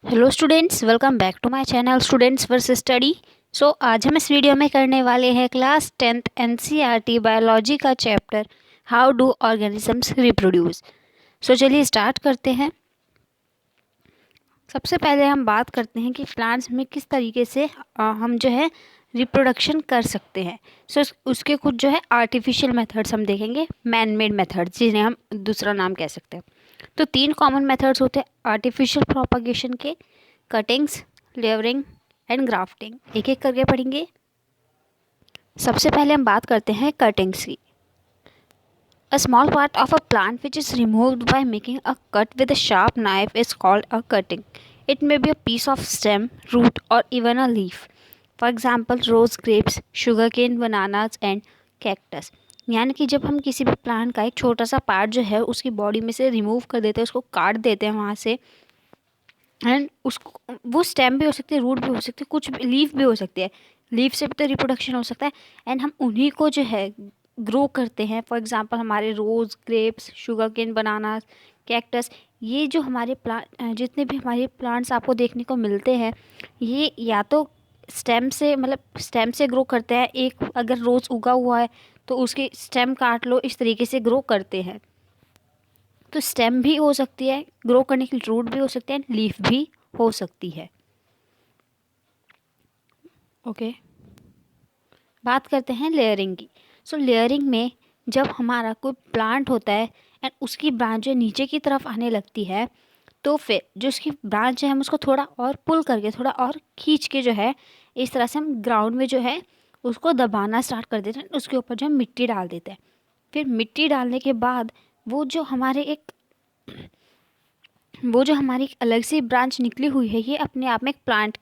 Hello students, welcome back to my channel students versus study. So आज हम इस video में करने वाले हैं क्लास 10th एनसीईआरटी बायोलॉजी का chapter how do organisms reproduce. So चलिए स्टार्ट करते हैं। सबसे पहले हम बात करते हैं कि प्लांट्स में किस तरीके से हम जो है रिप्रोडक्शन कर सकते हैं। सो उसके कुछ जो है आर्टिफिशियल मेथड्स हम देखेंगे, मैन मेड मेथड्स जिन्हें हम दूसरा नाम कह सकते हैं। तो 3 कॉमन मेथड्स होते हैं आर्टिफिशियल प्रोपागेशन के, कटिंग्स, लेयरिंग एंड ग्राफ्टिंग। एक एक करके पढ़ेंगे। सबसे पहले हम बात करते हैं कटिंग्स की। A small part of a plant which is removed by making a cut with a sharp knife is called a cutting. It may be a piece of stem, root, or even a leaf. For example, rose, grapes, sugarcane, bananas and cactus. यानी कि जब हम किसी भी plant का एक छोटा सा पार्ट जो है उसकी बॉडी में से रिमूव कर देते हैं, उसको काट देते हैं वहाँ से, एंड उसको वो स्टेम भी हो सकती है, रूट भी हो सकती है, कुछ लीफ भी हो सकती है। लीफ से भी तो रिप्रोडक्शन हो सकता है। एंड हम उन्हीं को जो है ग्रो करते हैं। फॉर एग्जांपल हमारे रोज़, ग्रेप्स, शुगर केन, बनाना, कैक्टस, ये जो हमारे प्लांट, जितने भी हमारे प्लांट्स आपको देखने को मिलते हैं, ये या तो स्टेम से स्टेम से ग्रो करते हैं। एक अगर रोज़ उगा हुआ है तो उसकी स्टेम काट लो, इस तरीके से ग्रो करते हैं। तो स्टेम भी हो सकती है ग्रो करने के लिए, रूट भी हो सकते हैं, लीफ भी हो सकती है। ओके, बात करते हैं लेयरिंग की। सो लेयरिंग में जब हमारा कोई प्लांट होता है एंड उसकी ब्रांच जो नीचे की तरफ आने लगती है, तो फिर जो उसकी ब्रांच है हम उसको थोड़ा और पुल करके, थोड़ा और खींच के जो है इस तरह से हम ग्राउंड में जो है उसको दबाना स्टार्ट कर देते हैं। उसके ऊपर जो हम मिट्टी डाल देते हैं। फिर मिट्टी डालने के बाद वो जो हमारे एक वो जो हमारी एक अलग से ब्रांच निकली हुई है, ये अपने आप में एक प्लांट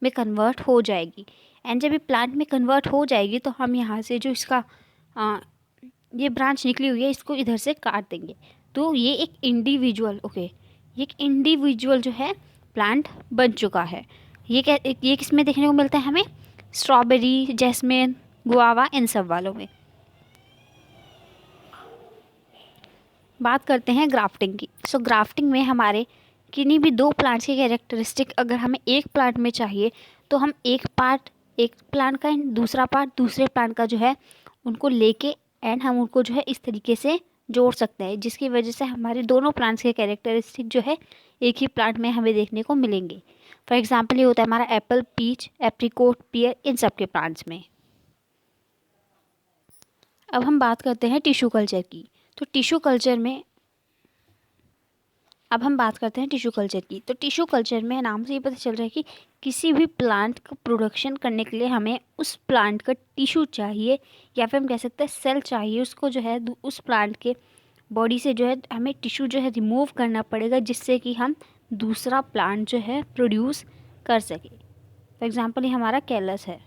में कन्वर्ट हो जाएगी। एंड जब ये प्लांट में कन्वर्ट हो जाएगी तो हम यहाँ से जो इसका ये ब्रांच निकली हुई है इसको इधर से काट देंगे। तो ये एक इंडिविजुअल ये एक इंडिविजुअल जो है प्लांट बन चुका है। ये किस में देखने को मिलता है हमें? स्ट्रॉबेरी, जैस्मिन, गुआवा, इन सब वालों में। बात करते हैं ग्राफ्टिंग की। सो ग्राफ्टिंग में हमारे किन्हीं भी दो प्लांट्स की कैरेक्टरिस्टिक अगर हमें एक प्लांट में चाहिए तो हम एक पार्ट एक प्लांट का एंड दूसरा पार्ट दूसरे प्लांट का जो है उनको लेके एंड हम उनको जो है इस तरीके से जोड़ सकते हैं, जिसकी वजह से हमारे दोनों प्लांट्स के कैरेक्टरिस्टिक जो है एक ही प्लांट में हमें देखने को मिलेंगे। फॉर एग्जाम्पल ये होता है हमारा एप्पल, पीच, एप्रिकोट, पियर, इन सब के प्लांट्स में। अब हम बात करते हैं टिश्यू कल्चर की। तो टिश्यू कल्चर में अब हम बात करते हैं टिश्यू कल्चर की। तो टिश्यू कल्चर में नाम से ये पता चल रहा है कि किसी भी प्लांट का प्रोडक्शन करने के लिए हमें उस प्लांट का टिश्यू चाहिए, या फिर हम कह सकते हैं सेल चाहिए। उसको जो है उस प्लांट के बॉडी से जो है हमें टिश्यू जो है रिमूव करना पड़ेगा, जिससे कि हम दूसरा प्लांट जो है प्रोड्यूस कर सके। फॉर एग्ज़ाम्पल ये हमारा कैलस है।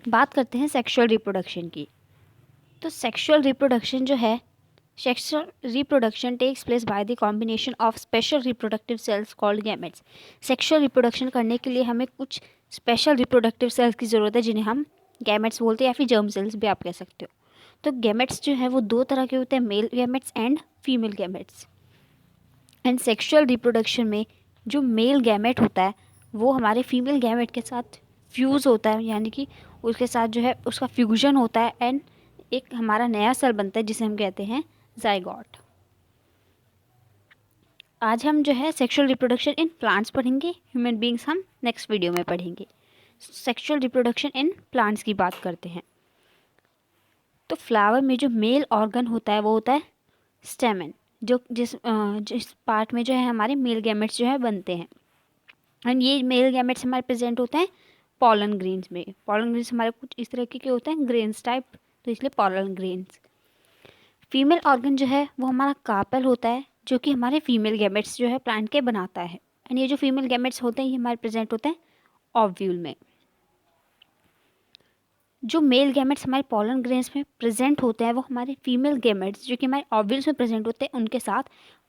बात करते हैं सेक्शुअल रिप्रोडक्शन की। तो सेक्शुअल रिप्रोडक्शन जो है, Sexual reproduction takes place by the combination of special reproductive cells called gametes. Sexual reproduction करने के लिए हमें कुछ स्पेशल रिप्रोडक्टिव सेल्स की ज़रूरत है, जिन्हें हम गैमेट्स बोलते हैं या फिर जर्म सेल्स भी आप कह सकते हो। तो गैमेट्स जो है वो दो तरह के होते हैं, male gametes and female gametes. And sexual reproduction में जो मेल गैमेट होता है वो हमारे फीमेल गैमेट के साथ फ्यूज़ होता है, यानी कि उसके साथ जो है उसका फ्यूजन होता है एंड एक हमारा नया सेल बनता है जिसे हम कहते हैं ज़ाइगोट। आज हम जो है सेक्सुअल रिप्रोडक्शन इन प्लांट्स पढ़ेंगे, ह्यूमन बींग्स हम नेक्स्ट वीडियो में पढ़ेंगे। सेक्सुअल रिप्रोडक्शन इन प्लांट्स की बात करते हैं। तो फ्लावर में जो मेल ऑर्गन होता है वो होता है स्टेमन, जो जिस पार्ट में जो है हमारे मेल गैमेट्स जो है बनते हैं। एंड ये मेल गैमेट्स हमारे प्रेजेंट होते हैं पॉलन ग्रेन्स में। पॉलन ग्रेन्स हमारे कुछ इस तरह के होते हैं, ग्रेन्स टाइप, तो इसलिए पॉलन ग्रेन्स। फीमेल ऑर्गन जो है वो हमारा कार्पेल होता है, जो कि हमारे फीमेल गैमेट्स जो है प्लांट के बनाता है। एंड ये जो फीमेल गैमेट्स होते हैं ये हमारे प्रेजेंट होते हैं ओव्यूल में। जो मेल गैमेट्स हमारे पॉलन ग्रेन्स में प्रेजेंट होते हैं वो हमारे फीमेल गैमेट्स जो कि हमारे ओव्यूल्स में प्रेजेंट होते हैं उनके साथ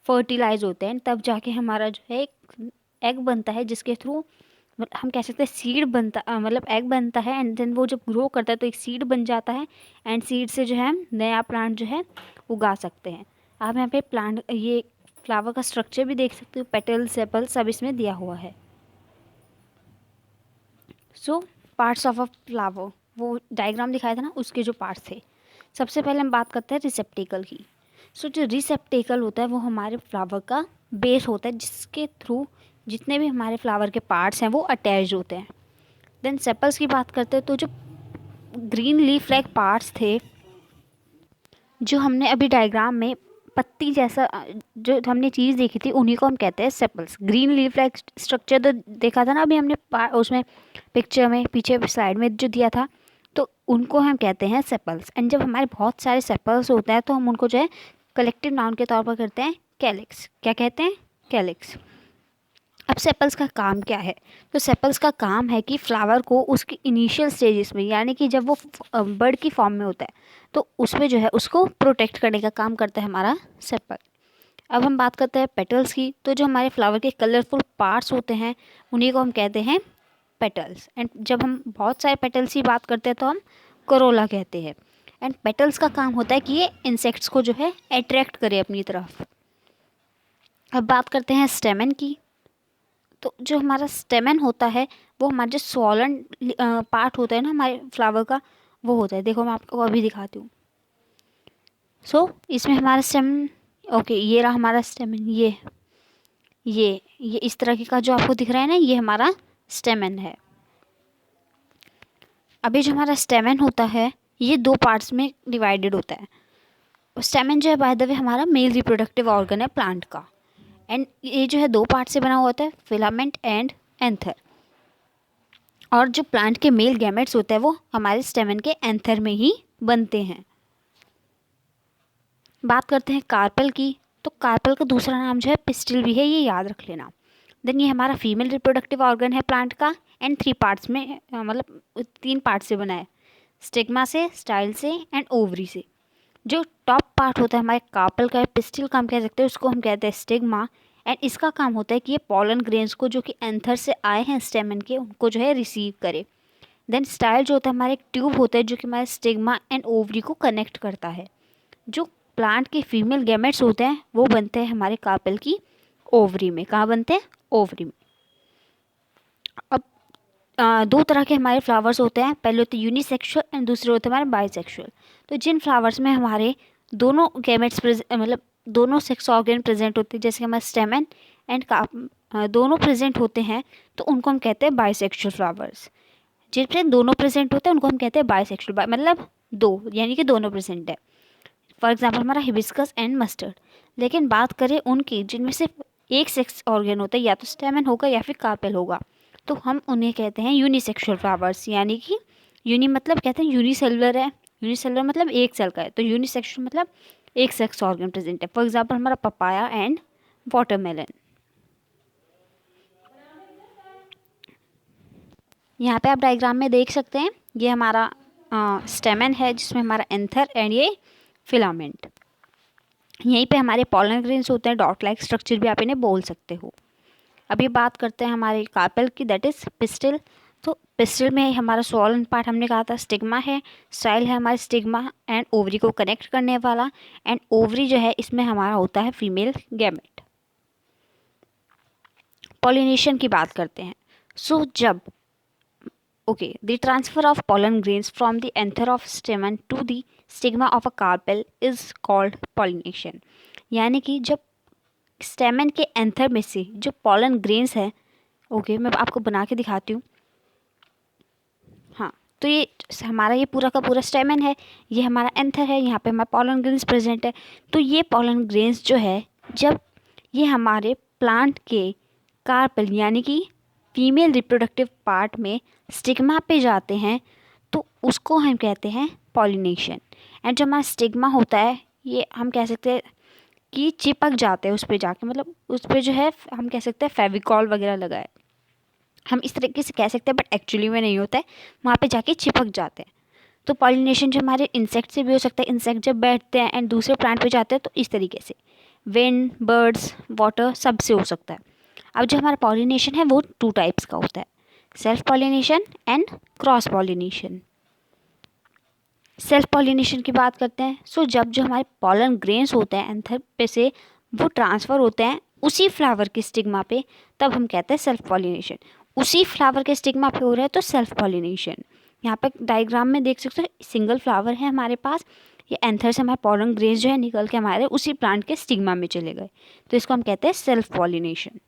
फर्टिलाइज होते हैं, तब जाके हमारा जो है एक एग बनता है, जिसके थ्रू हम कह सकते हैं सीड बनता एग बनता है। एंड देन वो जब ग्रो करता है तो एक सीड बन जाता है एंड सीड से जो है हम नया प्लांट जो है उगा सकते हैं। आप यहाँ पे प्लांट ये फ्लावर का स्ट्रक्चर भी देख सकते हो, पेटल सेपल सब इसमें दिया हुआ है। सो पार्ट्स ऑफ अ फ्लावर, वो डायग्राम दिखाया था ना, उसके जो पार्ट्स थे। सबसे पहले हम बात करते हैं रिसेप्टेकल की। सो जो रिसेप्टेकल होता है वो हमारे फ्लावर का बेस होता है, जिसके थ्रू जितने भी हमारे फ्लावर के पार्ट्स हैं वो अटैच्ड होते हैं। देन सेपल्स की बात करते हैं, तो जो ग्रीन लीफ लाइक पार्ट्स थे, जो हमने अभी डायग्राम में पत्ती जैसा जो हमने चीज़ देखी थी, उन्हीं को हम कहते हैं sepals. Green leaf like structure तो देखा था ना अभी हमने उसमें पिक्चर में पीछे साइड में जो दिया था, तो उनको हम कहते हैं सेपल्स। एंड जब हमारे बहुत सारे सेपल्स होते हैं तो हम उनको जो है कलेक्टिव नाउन के तौर पर करते हैं कैलिक्स। क्या कहते हैं? कैलिक्स। अब सेपल्स का काम क्या है? तो सेपल्स का काम है कि फ्लावर को उसकी इनिशियल स्टेजेस में, यानी कि जब वो बर्ड की फॉर्म में होता है, तो उसमें जो है उसको प्रोटेक्ट करने का काम करता है हमारा सेपल। अब हम बात करते हैं पेटल्स की। तो जो हमारे फ्लावर के कलरफुल पार्ट्स होते हैं उन्हीं को हम कहते हैं पेटल्स। एंड जब हम बहुत सारे पेटल्स की बात करते हैं तो हम करोला कहते हैं। एंड पेटल्स का काम होता है कि ये इंसेक्ट्स को जो है अट्रैक्ट करे अपनी तरफ। अब बात करते हैं स्टेमन की। तो जो हमारा स्टेमन होता है वो हमारा जो स्वॉलन पार्ट होता है ना हमारे फ्लावर का, वो होता है। देखो मैं आपको अभी दिखाती हूँ। सो इसमें हमारा स्टेमन, ओके ये रहा हमारा स्टेमन। ये इस तरह का जो आपको दिख रहा है ना, ये हमारा स्टेमन है। अभी जो हमारा स्टेमन होता है ये दो पार्ट्स में डिवाइडेड होता है। स्टेमन जो है बाय द वे हमारा मेल रिप्रोडक्टिव ऑर्गन है प्लांट का। एंड ये जो है दो पार्ट से बना हुआ होता है, फिलामेंट एंड एंथर। और जो प्लांट के मेल गैमेट्स होते हैं वो हमारे स्टेमन के एंथर में ही बनते हैं। बात करते हैं कार्पेल की। तो कार्पेल का दूसरा नाम जो है पिस्टिल भी है, ये याद रख लेना। देन ये हमारा फीमेल रिप्रोडक्टिव ऑर्गन है प्लांट का। एंड 3 पार्ट्स में, मतलब 3 पार्ट से बना है, स्टिग्मा से, स्टाइल से एंड ओवरी से। जो टॉप पार्ट होता है हमारे कार्पेल का, पिस्टिल का हम कह सकते हैं, उसको हम कहते हैं स्टिग्मा। एंड इसका काम होता है कि ये पॉलन ग्रेन्स को जो कि एंथर से आए हैं स्टेमन के, उनको जो है रिसीव करे। देन स्टाइल जो होता है हमारे एक ट्यूब होता है जो कि हमारे स्टिग्मा एंड ओवरी को कनेक्ट करता है। जो प्लांट के फीमेल गैमेट्स होते हैं वो बनते हैं हमारे कार्पेल की ओवरी में। कहाँ बनते हैं? ओवरी में। अब दो तरह के हमारे फ्लावर्स होते हैं, पहले होते हैं यूनिसेक्सुअल एंड दूसरे होते हैं हमारे बाइसेक्सुअल। तो जिन फ्लावर्स में हमारे दोनों गैमेट्स मतलब दोनों सेक्स ऑर्गन प्रेजेंट होते हैं, जैसे हमारे स्टेमन एंड दोनों प्रेजेंट होते हैं, तो उनको हम कहते हैं बाइसेक्सुअल फ्लावर्स। जिनमें दोनों प्रेजेंट होते हैं उनको हम कहते हैं बाइसेक्सुअल, मतलब दो, यानी कि दोनों प्रेजेंट है। फॉर एग्जाम्पल हमारा हिबिस्कस एंड मस्टर्ड। लेकिन बात करें उनकी जिनमें सिर्फ एक सेक्स ऑर्गन होता है, या तो स्टेमन होगा या फिर कार्पेल होगा, तो हम उन्हें कहते हैं यूनिसेक्सुअल फ्लावर्स। यानी कि यूनि मतलब कहते हैं यूनिसेलुलर है, यूनिसेलुलर मतलब एक सेल का है, तो यूनिसेक्सुअल मतलब एक सेक्स ऑर्गन प्रेजेंट है। फॉर एग्जाम्पल हमारा पपाया एंड वाटरमेलन। यहाँ पे आप डायग्राम में देख सकते हैं, ये हमारा स्टेमन है जिसमें हमारा एंथर एंड ये फिलामेंट। यहीं पे हमारे पॉलन ग्रेन्स होते हैं, डॉट लाइक स्ट्रक्चर भी आप इन्हें बोल सकते हो। अभी बात करते हैं हमारे कार्पेल की, दैट इज पिस्टिल। तो पिस्टिल में हमारा स्वॉलन पार्ट हमने कहा था स्टिग्मा है, स्टाइल है हमारे स्टिग्मा एंड ओवरी को कनेक्ट करने वाला, एंड ओवरी जो है इसमें हमारा होता है फीमेल गैमेट। पॉलिनेशन की बात करते हैं। सो जब the transfer of pollen grains from the anther of stamen to the stigma of a carpel is called pollination। यानी कि जब स्टेमन के एंथर में से जो पॉलन ग्रेन्स है, मैं आपको बना के दिखाती हूँ। हाँ, तो ये हमारा ये पूरा का पूरा स्टेमन है, ये हमारा एंथर है, यहाँ पे हमारा पॉलन ग्रेन्स प्रेजेंट है। तो ये पॉलन ग्रेन्स जो है जब ये हमारे प्लांट के कार्पेल यानी कि फीमेल रिप्रोडक्टिव पार्ट में स्टिग्मा पे जाते हैं, तो उसको हम कहते हैं पॉलिनेशन। एंड जो हमारा स्टिग्मा होता है ये हम कह सकते हैं कि चिपक जाते हैं उस पर जाके, मतलब उस पर जो है हम कह सकते हैं फेविकॉल वगैरह लगा है, हम इस तरीके से कह सकते हैं, बट एक्चुअली में नहीं होता है, वहाँ पे जाके चिपक जाते हैं। तो पॉलिनेशन जो हमारे इंसेक्ट से भी हो सकता है, इंसेक्ट जब बैठते हैं एंड दूसरे प्लांट पे जाते हैं तो इस तरीके से, विंड, बर्ड्स, वाटर, सब से हो सकता है। अब जो हमारा पॉलिनेशन है वो 2 टाइप्स का होता है, self pollination and cross pollination. Self pollination की बात करते हैं। सो जब जो हमारे पॉलन ग्रेन्स होते हैं एंथर पे से वो ट्रांसफ़र होते हैं उसी फ्लावर के स्टिग्मा पे, तब हम कहते हैं सेल्फ पॉलिनेशन। उसी फ्लावर के स्टिग्मा पे हो रहा है तो सेल्फ पॉलिनेशन। यहाँ पे डायग्राम में देख सकते हो, सिंगल फ्लावर है हमारे पास, ये एंथर से हमारे पॉलन ग्रेन्स जो है निकल के हमारे उसी प्लांट के स्टिग्मा में चले गए, तो इसको हम कहते हैं सेल्फ पॉलिनेशन।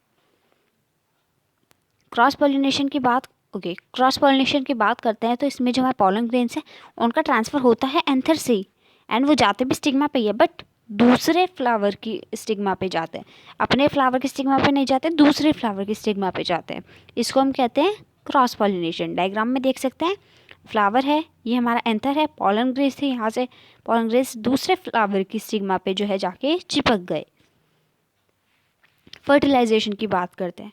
क्रॉस पॉलिनेशन की बात क्रॉस पॉलिनेशन की बात करते हैं तो इसमें जो हमारे पॉलन ग्रेन्स हैं उनका ट्रांसफ़र होता है एंथर से ही, एंड वो जाते भी स्टिग्मा पे ही है, बट दूसरे फ्लावर की स्टिग्मा पे जाते हैं, अपने फ्लावर के स्टिग्मा पे नहीं जाते, दूसरे फ्लावर की स्टिग्मा पे जाते हैं। इसको हम कहते हैं क्रॉस पॉलिनेशन। डायग्राम में देख सकते हैं, फ्लावर है, ये हमारा एंथर है, पॉलन ग्रेन्स थे, यहाँ से पॉलन ग्रेन्स दूसरे फ्लावर की स्टिग्मा पे जो है जाके चिपक गए। फर्टिलाइजेशन की बात करते हैं।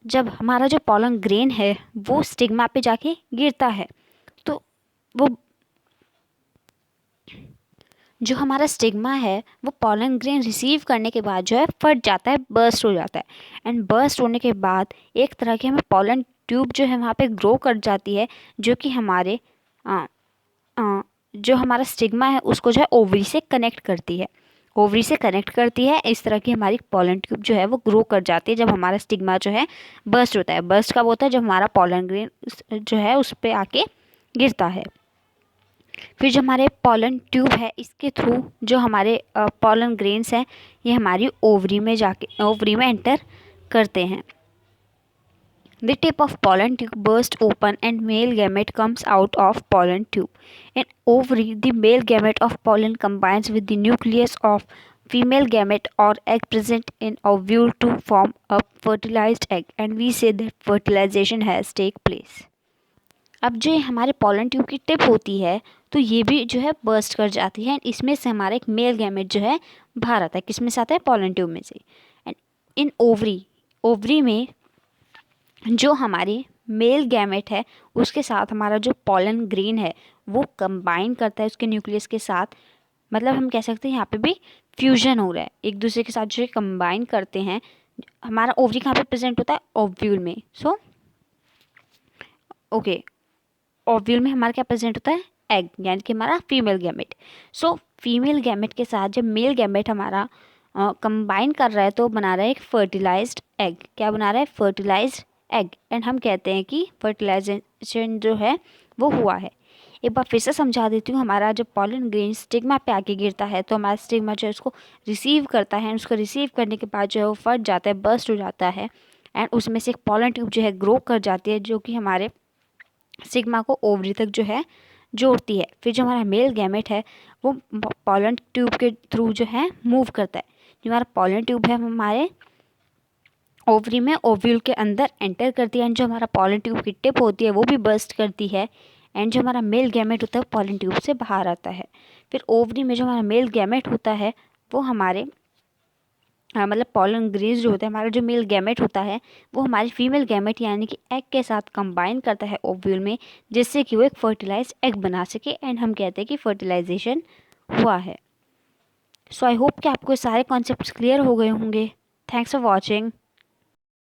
जब हमारा जो पॉलन ग्रेन है वो स्टिग्मा पे जाके गिरता है, तो वो जो हमारा स्टिग्मा है वो पॉलन ग्रेन रिसीव करने के बाद जो है फट जाता है, बर्स्ट हो जाता है, एंड बर्स्ट होने के बाद एक तरह की हमें पॉलन ट्यूब जो है वहाँ पे ग्रो कर जाती है, जो कि हमारे जो हमारा स्टिग्मा है उसको जो है ओवरी से कनेक्ट करती है, इस तरह की हमारी पॉलन ट्यूब जो है वो ग्रो कर जाती है जब हमारा स्टिग्मा जो है बर्स्ट होता है। बर्स्ट कब होता है? जब हमारा पॉलन ग्रेन जो है उस पर आके गिरता है। फिर जो हमारे पॉलन ट्यूब है इसके थ्रू जो हमारे पॉलन ग्रेन्स हैं ये हमारी ओवरी में एंटर करते हैं। The tip of pollen tube bursts open and male gamete comes out of pollen tube. In ovary, the male gamete of pollen combines with the nucleus of female gamete or egg present in ovule to form a fertilized egg, and we say that fertilization has take place. अब जो हमारे pollen tube की tip होती है तो ये भी जो है बर्स्ट कर जाती है, इसमें से हमारा एक मेल गैमेट जो है बाहर आता है। किसमें से आता है? पॉलन ट्यूब में से। एंड इन ओवरी में जो हमारे मेल गैमेट है उसके साथ हमारा जो पॉलन ग्रेन है वो कंबाइन करता है उसके न्यूक्लियस के साथ, मतलब हम कह सकते हैं यहाँ पे भी फ्यूजन हो रहा है, एक दूसरे के साथ जो है कंबाइन करते हैं। हमारा ओवरी कहाँ पे प्रेजेंट होता है? ओव्यूल में। ओव्यूल में हमारा क्या प्रेजेंट होता है? एग, यानी कि हमारा फीमेल गैमेट। फीमेल गैमेट के साथ जब मेल गैमेट हमारा कंबाइन कर रहा है तो बना रहा है एक फर्टिलाइज्ड एग। क्या बना रहा है? Fertilised egg. एंड हम कहते हैं कि फर्टिलाइजेशन जो है वो हुआ है। एक बार फिर से समझा देती हूँ, हमारा जब पॉलन ग्रेन स्टिग्मा पे आके गिरता है तो हमारा स्टिग्मा जो है उसको रिसीव करता है, उसको रिसीव करने के बाद जो है वो फट जाता है, बर्स्ट हो जाता है, एंड उसमें से एक पॉलन ट्यूब जो है ग्रो कर जाती है जो कि हमारे स्टिग्मा को ओवरी तक जो है जोड़ती है। फिर जो हमारा मेल गैमेट है वो पॉलन ट्यूब के थ्रू जो है मूव करता है। जो हमारा पॉलन ट्यूब है हमारे ओवरी में ओव्यूल के अंदर एंटर करती है, एंड जो हमारा पॉलन ट्यूब की टिप होती है वो भी बर्स्ट करती है, एंड जो हमारा मेल गैमेट होता है वो पॉलन ट्यूब से बाहर आता है। फिर ओवरी में जो हमारा मेल गैमेट होता है वो हमारे मतलब पॉलन ग्रेन्स जो होते हैं, हमारा जो मेल गैमेट होता है वो हमारी फीमेल गैमेट यानी कि एग के साथ कंबाइन करता है ओव्यूल में, जिससे कि वो एक फर्टिलाइज्ड एग बना सके, एंड हम कहते हैं कि फर्टिलाइजेशन हुआ है। सो आई होप कि आपको सारे कॉन्सेप्ट्स क्लियर हो गए होंगे। Thanks for watching.